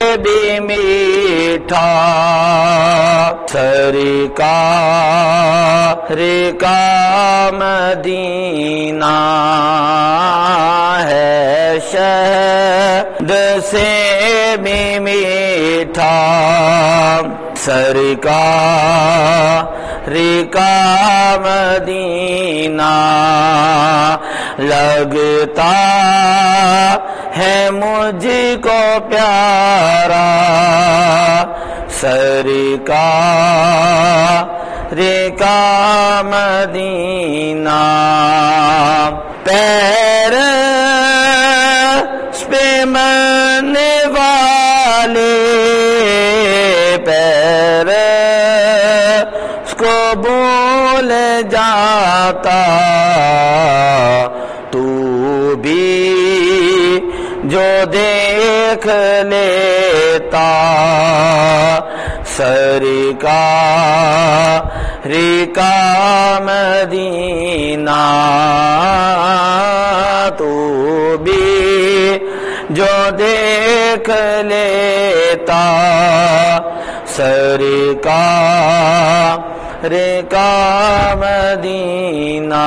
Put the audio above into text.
بھی میٹھا سرکار کا مدینہ ہے، شہد سے بھی میٹھا سرکار کا مدینہ لگتا ہے مجھ کو پیارا، سرکار کا مدینہ پیر پہ مرنے والے پیر کو بھول جاتا، تو بھی جو دیکھ لیتا سرکار کا مدینہ، تو بھی جو دیکھ لیتا سرکار کا مدینہ۔